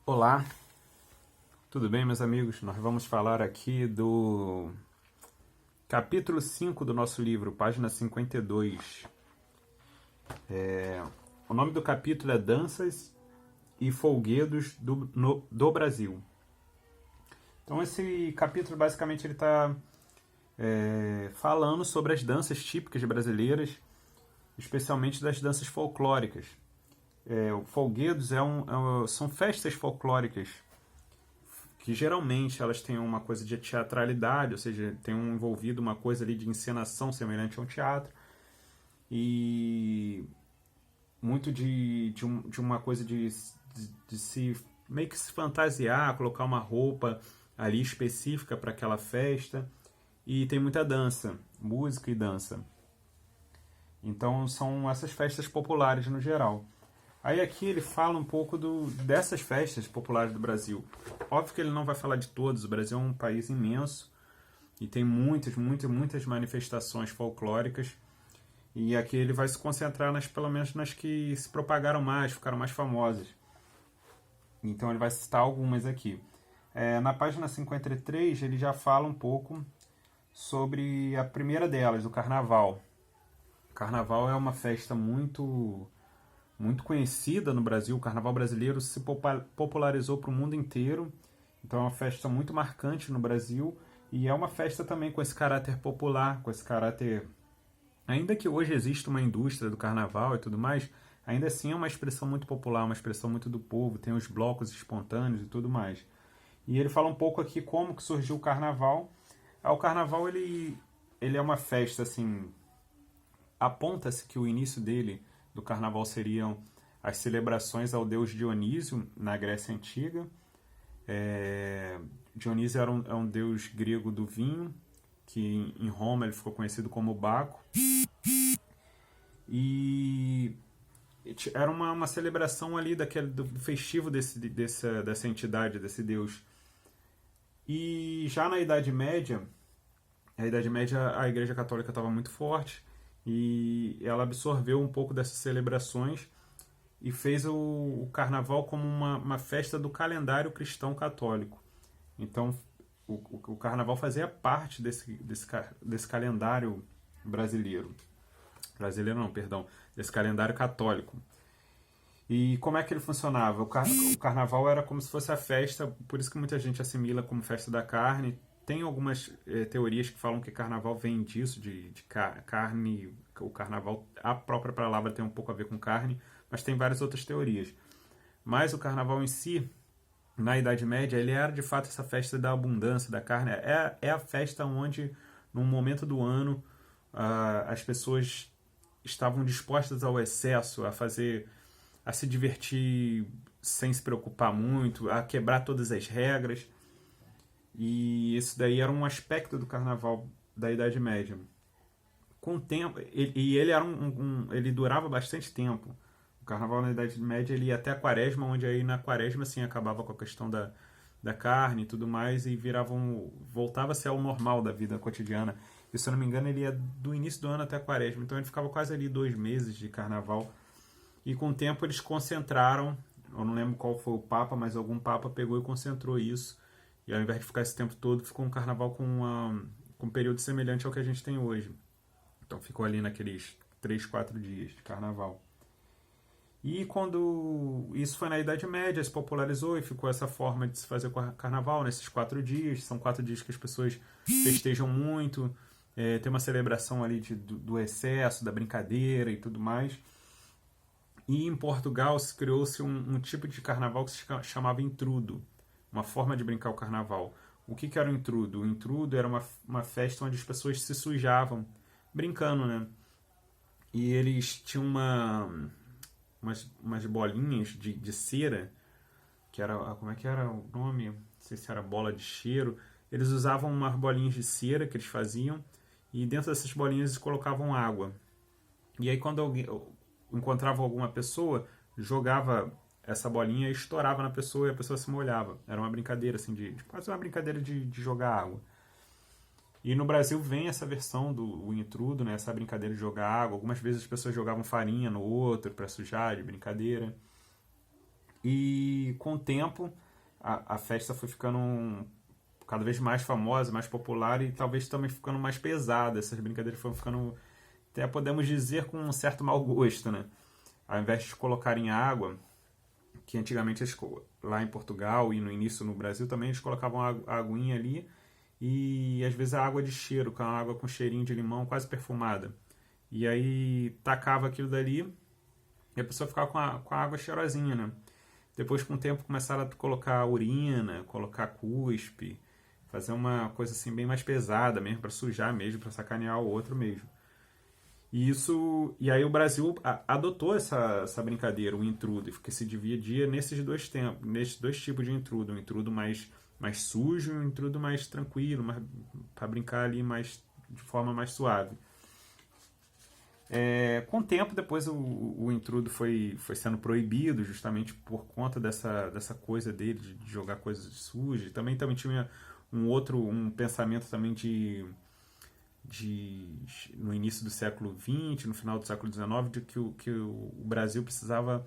Olá, tudo bem, meus amigos? Nós vamos falar aqui do capítulo 5 do nosso livro, página 52. O nome do capítulo é Danças e Folguedos do Brasil. Então, esse capítulo, basicamente, ele está falando sobre as danças típicas brasileiras, especialmente das danças folclóricas. O Folguedos são festas folclóricas que geralmente elas têm uma coisa de teatralidade, ou seja, tem envolvido uma coisa ali de encenação semelhante a um teatro, e muito de uma coisa de se meio que se fantasiar, colocar uma roupa ali específica para aquela festa, e tem muita dança, música e dança. Então são essas festas populares no geral. Aí aqui ele fala um pouco dessas festas populares do Brasil. Óbvio que ele não vai falar de todos, o Brasil é um país imenso e tem muitas manifestações folclóricas. E aqui ele vai se concentrar pelo menos nas que se propagaram mais, ficaram mais famosas. Então ele vai citar algumas aqui. Na página 53 ele já fala um pouco sobre a primeira delas, o Carnaval. O Carnaval é uma festa muito conhecida no Brasil. O Carnaval brasileiro se popularizou para o mundo inteiro. Então é uma festa muito marcante no Brasil e é uma festa também com esse caráter popular, com esse caráter... Ainda que hoje exista uma indústria do carnaval e tudo mais, ainda assim é uma expressão muito popular, uma expressão muito do povo, tem os blocos espontâneos e tudo mais. E ele fala um pouco aqui como que surgiu o carnaval. O carnaval ele é uma festa, assim, aponta-se que o início do carnaval seriam as celebrações ao deus Dionísio na Grécia Antiga. Dionísio é um deus grego do vinho, que em Roma ele ficou conhecido como Baco. E era uma celebração ali do festivo dessa entidade, desse deus. E já na Idade Média, a Igreja Católica estava muito forte e ela absorveu um pouco dessas celebrações e fez o carnaval como uma festa do calendário cristão católico. Então, o carnaval fazia parte desse calendário brasileiro. Brasileiro não, perdão. Desse calendário católico. E como é que ele funcionava? O carnaval era como se fosse a festa, por isso que muita gente assimila como festa da carne. Tem algumas teorias que falam que carnaval vem disso, de carne. O carnaval, a própria palavra tem um pouco a ver com carne, mas tem várias outras teorias. Mas o carnaval em si, na Idade Média, ele era de fato essa festa da abundância, da carne. É a festa onde, num momento do ano, as pessoas estavam dispostas ao excesso, a se divertir sem se preocupar muito, a quebrar todas as regras. E isso daí era um aspecto do carnaval da Idade Média. Com o tempo, ele era ele durava bastante tempo. O carnaval na Idade Média ele ia até a Quaresma, onde aí na Quaresma assim acabava com a questão da carne e tudo mais e voltava-se ao normal da vida cotidiana. E se eu não me engano ele ia do início do ano até a Quaresma, então ele ficava quase ali 2 meses de carnaval. E com o tempo eles concentraram, eu não lembro qual foi o Papa, mas algum Papa pegou e concentrou isso. E ao invés de ficar esse tempo todo, ficou um carnaval com um período semelhante ao que a gente tem hoje. Então ficou ali naqueles 3, 4 dias de carnaval. E quando isso foi na Idade Média, se popularizou e ficou essa forma de se fazer carnaval nesses 4 dias. São 4 dias que as pessoas festejam muito, tem uma celebração ali do excesso, da brincadeira e tudo mais. E em Portugal criou-se um tipo de carnaval que se chamava intrudo, uma forma de brincar o carnaval. O que era o intrudo? O intrudo era uma festa onde as pessoas se sujavam, brincando, né? E eles tinham umas bolinhas de cera, que era, como é que era o nome? Não sei se era bola de cheiro. Eles usavam umas bolinhas de cera que eles faziam, e dentro dessas bolinhas eles colocavam água. E aí quando alguém encontrava alguma pessoa, jogava essa bolinha e estourava na pessoa e a pessoa se molhava. Era uma brincadeira, assim, quase uma brincadeira de jogar água. E no Brasil vem essa versão do intrudo, né? Essa brincadeira de jogar água. Algumas vezes as pessoas jogavam farinha no outro para sujar, de brincadeira. E com o tempo, a festa foi ficando cada vez mais famosa, mais popular e talvez também ficando mais pesada. Essas brincadeiras foram ficando, até podemos dizer, com um certo mau gosto, né? Ao invés de colocarem água, que antigamente lá em Portugal e no início no Brasil também eles colocavam a aguinha ali e às vezes a água de cheiro, que é uma água com cheirinho de limão, quase perfumada. E aí tacava aquilo dali e a pessoa ficava com a água cheirosinha, né? Depois, com o tempo, começaram a colocar urina, colocar cuspe, fazer uma coisa assim bem mais pesada mesmo, para sujar mesmo, para sacanear o outro mesmo. E aí o Brasil adotou essa brincadeira, o intrudo, que se dividia nesses dois tipos de intrudo, um intrudo mais sujo e um intrudo mais tranquilo, para brincar ali de forma mais suave. Com o tempo, depois o intrudo foi sendo proibido, justamente por conta dessa coisa dele, de jogar coisas sujas. Também tinha um pensamento também no início do século XX, no final do século XIX, de que o Brasil precisava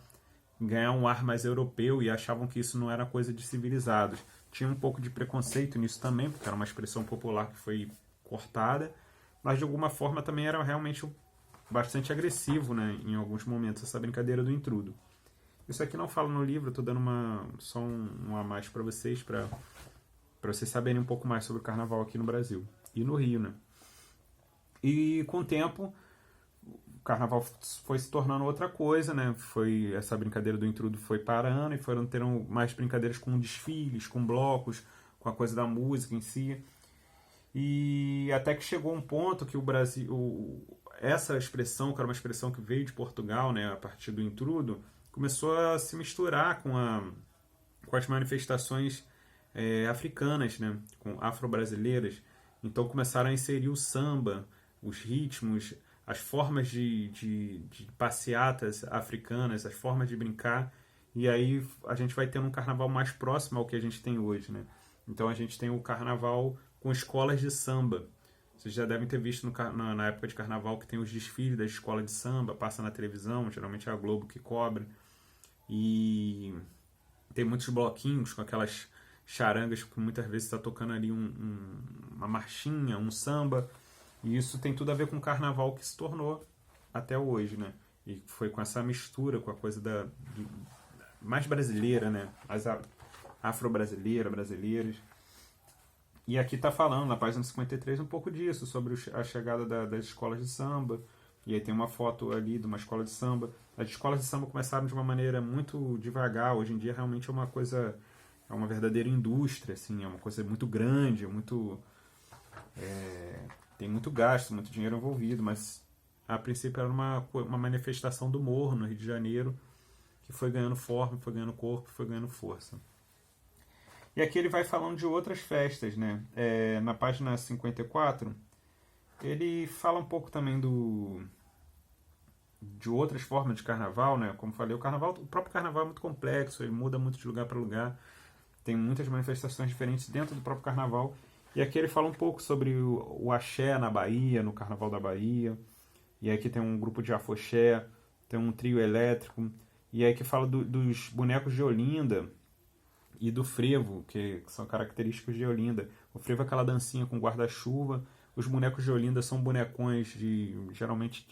ganhar um ar mais europeu e achavam que isso não era coisa de civilizados. Tinha um pouco de preconceito nisso também, porque era uma expressão popular que foi cortada, mas de alguma forma também era realmente bastante agressivo, né, em alguns momentos, essa brincadeira do intrudo. Isso aqui não falo no livro, estou dando só um a mais para vocês, para vocês saberem um pouco mais sobre o carnaval aqui no Brasil e no Rio, né? E com o tempo, o carnaval foi se tornando outra coisa, né? Essa brincadeira do intrudo foi parando e foram tendo mais brincadeiras com desfiles, com blocos, com a coisa da música em si. E até que chegou um ponto que o Brasil, essa expressão, que era uma expressão que veio de Portugal, né, a partir do intrudo, começou a se misturar com as manifestações africanas, né, com afro-brasileiras. Então começaram a inserir o samba, os ritmos, as formas de passeatas africanas, as formas de brincar. E aí a gente vai tendo um carnaval mais próximo ao que a gente tem hoje, né? Então a gente tem o carnaval com escolas de samba. Vocês já devem ter visto na época de carnaval que tem os desfiles da escola de samba, passa na televisão, geralmente é a Globo que cobra. E tem muitos bloquinhos com aquelas charangas que muitas vezes está tocando ali uma marchinha, um samba. E isso tem tudo a ver com o carnaval que se tornou até hoje, né? E foi com essa mistura, com a coisa mais brasileira, né? Mais afro-brasileira, brasileiras. E aqui está falando, na página 53, um pouco disso, sobre a chegada das escolas de samba. E aí tem uma foto ali de uma escola de samba. As escolas de samba começaram de uma maneira muito devagar. Hoje em dia realmente é uma coisa, é uma verdadeira indústria, assim, é uma coisa muito grande, tem muito gasto, muito dinheiro envolvido, mas a princípio era uma manifestação do morro no Rio de Janeiro, que foi ganhando forma, foi ganhando corpo, foi ganhando força. E aqui ele vai falando de outras festas, né? Na página 54, ele fala um pouco também de outras formas de carnaval, né? Como falei, o próprio carnaval é muito complexo, ele muda muito de lugar para lugar, tem muitas manifestações diferentes dentro do próprio carnaval. E aqui ele fala um pouco sobre o axé na Bahia, no carnaval da Bahia. E aqui tem um grupo de afoxé, tem um trio elétrico. E aí que fala dos bonecos de Olinda e do frevo, que são característicos de Olinda. O frevo é aquela dancinha com guarda-chuva. Os bonecos de Olinda são bonecões geralmente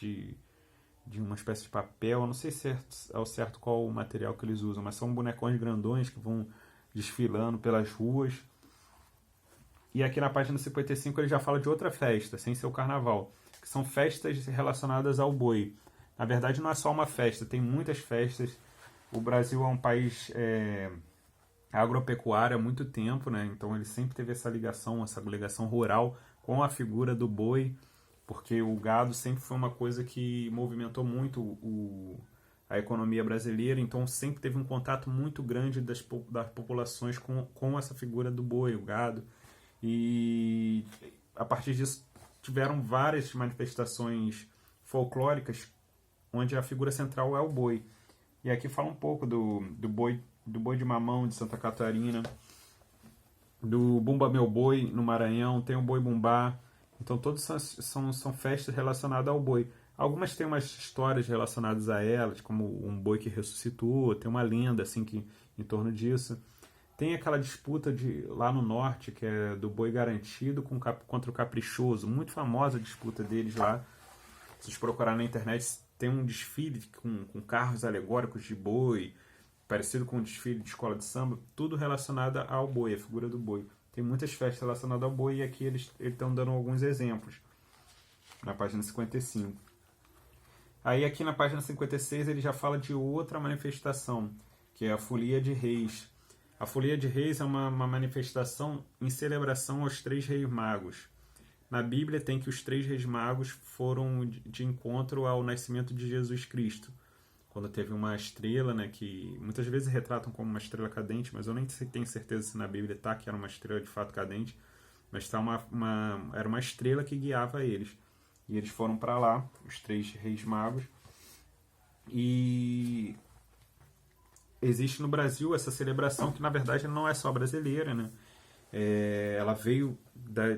de uma espécie de papel. Eu não sei se é ao certo qual o material que eles usam, mas são bonecões grandões que vão desfilando pelas ruas. E aqui na página 55 ele já fala de outra festa, sem ser o carnaval, que são festas relacionadas ao boi. Na verdade não é só uma festa, tem muitas festas. O Brasil é um país agropecuário há muito tempo, né? Então ele sempre teve essa ligação rural com a figura do boi, porque o gado sempre foi uma coisa que movimentou muito a economia brasileira, então sempre teve um contato muito grande das populações com essa figura do boi, o gado. E a partir disso tiveram várias manifestações folclóricas onde a figura central é o boi. E aqui fala um pouco do boi de mamão de Santa Catarina, do Bumba Meu Boi no Maranhão, tem o Boi Bumbá. Então todos são festas relacionadas ao boi. Algumas têm umas histórias relacionadas a elas, como um boi que ressuscitou, tem uma lenda assim que em torno disso. Tem aquela disputa lá no norte, que é do boi garantido contra o caprichoso, muito famosa a disputa deles lá. Se vocês procurarem na internet, tem um desfile com carros alegóricos de boi, parecido com um desfile de escola de samba, tudo relacionado ao boi, a figura do boi. Tem muitas festas relacionadas ao boi e aqui eles estão dando alguns exemplos, na página 55. Aí aqui na página 56 ele já fala de outra manifestação, que é a Folia de Reis. A Folia de Reis é uma manifestação em celebração aos 3 reis magos. Na Bíblia tem que os 3 reis magos foram de encontro ao nascimento de Jesus Cristo. Quando teve uma estrela, né, que muitas vezes retratam como uma estrela cadente, mas eu nem tenho certeza se na Bíblia está que era uma estrela de fato cadente, mas tá era uma estrela que guiava eles. E eles foram para lá, os 3 reis magos. E existe no Brasil essa celebração que na verdade não é só brasileira, né? Ela veio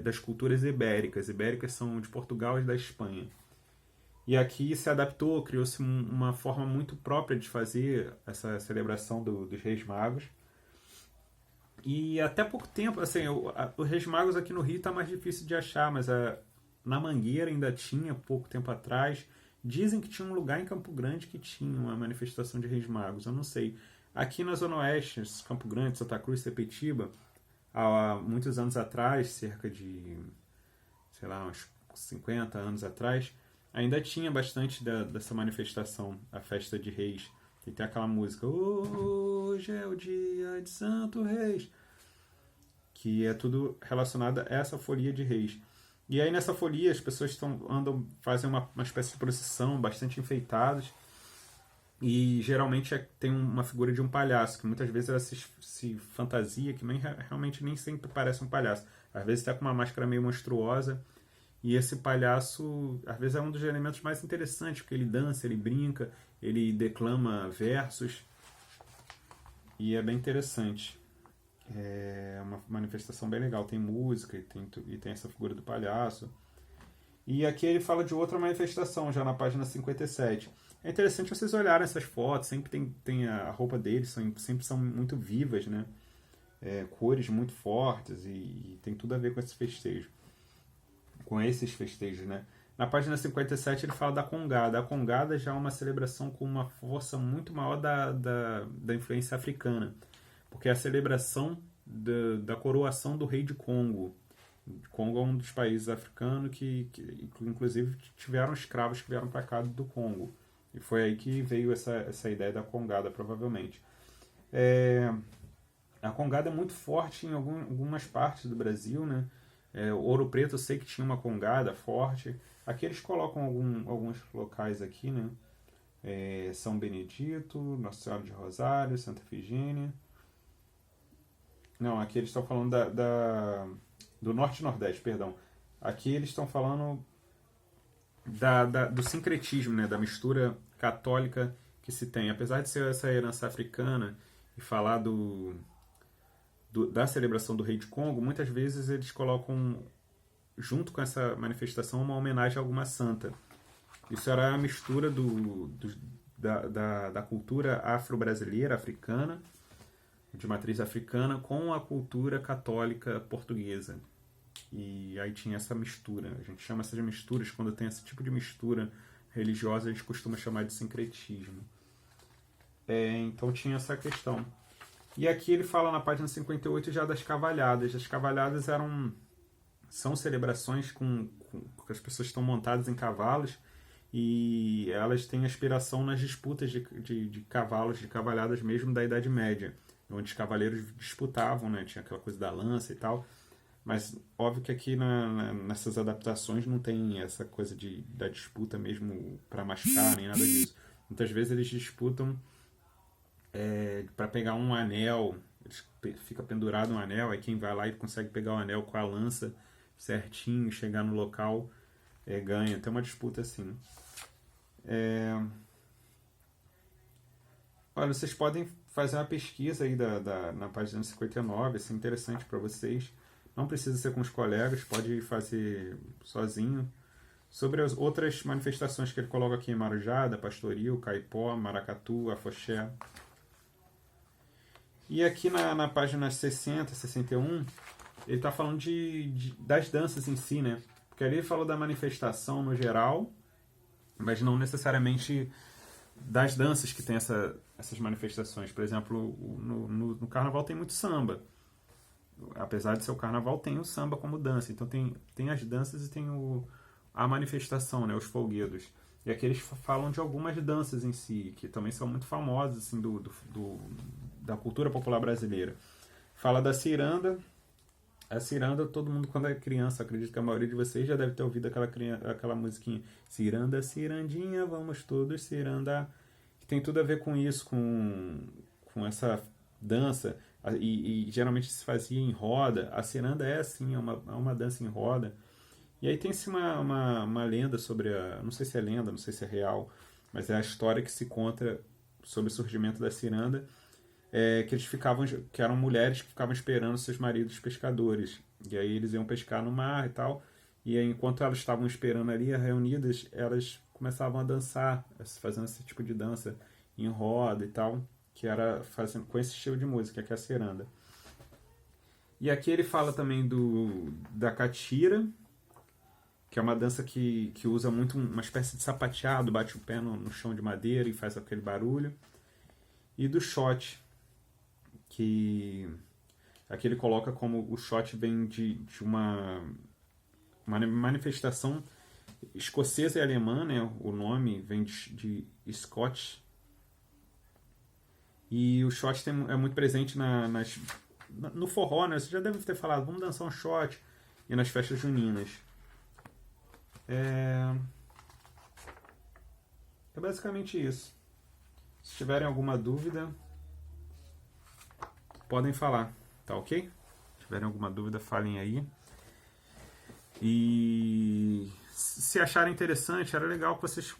das culturas ibéricas. Ibéricas são de Portugal e da Espanha. E aqui se adaptou, criou-se uma forma muito própria de fazer essa celebração dos Reis Magos. E até pouco tempo, assim, os Reis Magos aqui no Rio está mais difícil de achar, mas na Mangueira ainda tinha, pouco tempo atrás. Dizem que tinha um lugar em Campo Grande que tinha uma manifestação de Reis Magos, eu não sei. Aqui na Zona Oeste, Campo Grande, Santa Cruz, Sepetiba, há muitos anos atrás, cerca de, sei lá, uns 50 anos atrás, ainda tinha bastante dessa manifestação, a festa de Reis. E tem aquela música, hoje é o dia de Santo Reis, que é tudo relacionado a essa folia de Reis. E aí nessa folia as pessoas fazem uma espécie de procissão, bastante enfeitadas, e geralmente tem uma figura de um palhaço, que muitas vezes ela se fantasia, que realmente nem sempre parece um palhaço. Às vezes está com uma máscara meio monstruosa, e esse palhaço, às vezes, é um dos elementos mais interessantes, porque ele dança, ele brinca, ele declama versos, e é bem interessante. É uma manifestação bem legal, tem música e tem essa figura do palhaço. E aqui ele fala de outra manifestação, já na página 57. É interessante vocês olharem essas fotos, sempre tem a roupa deles, sempre são muito vivas, né? Cores muito fortes e tem tudo a ver com esse festejo. Com esses festejos, né? Na página 57 ele fala da Congada. A Congada já é uma celebração com uma força muito maior da influência africana, porque é a celebração da coroação do rei de Congo. Congo é um dos países africanos que inclusive tiveram escravos que vieram para cá do Congo. E foi aí que veio essa ideia da Congada, provavelmente. A Congada é muito forte em algumas partes do Brasil, né? Ouro Preto eu sei que tinha uma Congada forte. Aqui eles colocam alguns locais aqui, né? São Benedito, Nossa Senhora de Rosário, Santa Efigênia. Não, aqui eles estão falando do Norte e Nordeste, perdão. Aqui eles estão falando do sincretismo, né? Da mistura católica que se tem. Apesar de ser essa herança africana e falar da celebração do rei de Congo, muitas vezes eles colocam, junto com essa manifestação, uma homenagem a alguma santa. Isso era a mistura da cultura afro-brasileira, africana, de matriz africana, com a cultura católica portuguesa. E aí tinha essa mistura. A gente chama essas misturas, quando tem esse tipo de mistura religiosa, a gente costuma chamar de sincretismo. Então tinha essa questão. E aqui ele fala na página 58 já das cavalhadas. As cavalhadas são celebrações com as pessoas estão montadas em cavalos e elas têm aspiração nas disputas de cavalos, de cavalhadas mesmo da Idade Média, onde os cavaleiros disputavam, né? Tinha aquela coisa da lança e tal. Mas óbvio que aqui nessas adaptações não tem essa coisa da disputa mesmo para machucar, nem nada disso. Muitas vezes eles disputam para pegar um anel, fica pendurado um anel, aí quem vai lá e consegue pegar o anel com a lança certinho, chegar no local, ganha. Tem uma disputa assim. Olha, vocês podem fazer uma pesquisa aí na página 59, assim, interessante para vocês. Não precisa ser com os colegas, pode fazer sozinho. Sobre as outras manifestações que ele coloca aqui: marujada, pastoril, caipó, maracatu, afoxé. E aqui na página 60, 61, ele está falando das danças em si, né? Porque ali ele falou da manifestação no geral, mas não necessariamente das danças que tem essas manifestações. Por exemplo, no carnaval tem muito samba. Apesar de ser o carnaval, tem o samba como dança. Então tem as danças e tem a manifestação, né? Os folguedos. E aqui eles falam de algumas danças em si, que também são muito famosas assim, da cultura popular brasileira. Fala da ciranda. A ciranda, todo mundo quando é criança, acredito que a maioria de vocês já deve ter ouvido aquela musiquinha. Ciranda, cirandinha, vamos todos cirandar. Que tem tudo a ver com isso, com essa dança. E geralmente se fazia em roda. A ciranda é assim, é uma dança em roda. E aí tem-se uma lenda sobre não sei se é lenda, não sei se é real, mas é a história que se conta sobre o surgimento da ciranda, que eram mulheres que ficavam esperando seus maridos pescadores. E aí eles iam pescar no mar e tal, e aí, enquanto elas estavam esperando ali, reunidas, elas começavam a dançar, fazendo esse tipo de dança em roda e tal, que era fazendo com esse estilo de música, que é a ciranda. E aqui ele fala também da catira, que é uma dança que usa muito uma espécie de sapateado, bate o pé no chão de madeira e faz aquele barulho. E do shot, que aqui ele coloca como o shot vem de uma manifestação escocesa e alemã, né? O nome vem de Scotch. E o shot é muito presente no forró, né? Você já deve ter falado, vamos dançar um shot, e nas festas juninas. É basicamente isso. Se tiverem alguma dúvida, podem falar, tá ok? Se tiverem alguma dúvida, falem aí. E se acharem interessante, era legal que vocês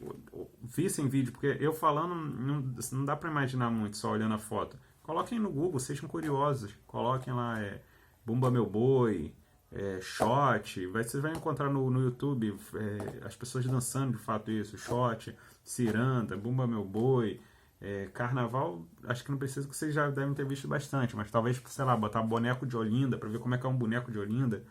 vissem vídeo, porque eu falando não dá pra imaginar muito só olhando a foto. Coloquem no Google, sejam curiosos. Coloquem lá Bumba Meu Boi, shot, você vai encontrar no YouTube as pessoas dançando de fato isso, shot, ciranda, Bumba Meu Boi, carnaval, acho que não precisa, que vocês já devem ter visto bastante, mas talvez, sei lá, botar boneco de Olinda, para ver como é que é um boneco de Olinda,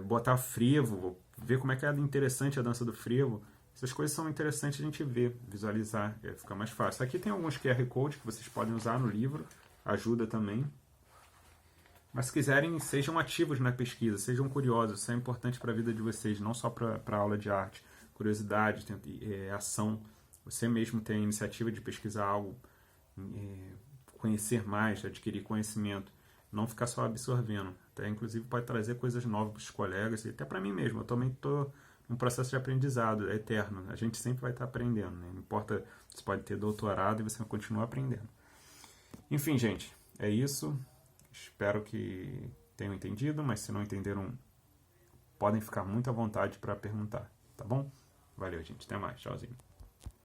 botar frevo, ver como é que é interessante a dança do frevo. Essas coisas são interessantes a gente ver, visualizar, fica mais fácil. Aqui tem alguns QR Code que vocês podem usar no livro, ajuda também. Mas se quiserem, sejam ativos na pesquisa, sejam curiosos, isso é importante para a vida de vocês, não só para a aula de arte. Curiosidade, ação, você mesmo tem a iniciativa de pesquisar algo, conhecer mais, adquirir conhecimento, não ficar só absorvendo. Até, inclusive, pode trazer coisas novas para os colegas, e até para mim mesmo. Eu também estou num processo de aprendizado eterno, a gente sempre vai estar aprendendo, né? Não importa, você pode ter doutorado e você continua aprendendo. Enfim, gente, é isso. Espero que tenham entendido, mas se não entenderam, podem ficar muito à vontade para perguntar, tá bom? Valeu, gente. Até mais. Tchauzinho.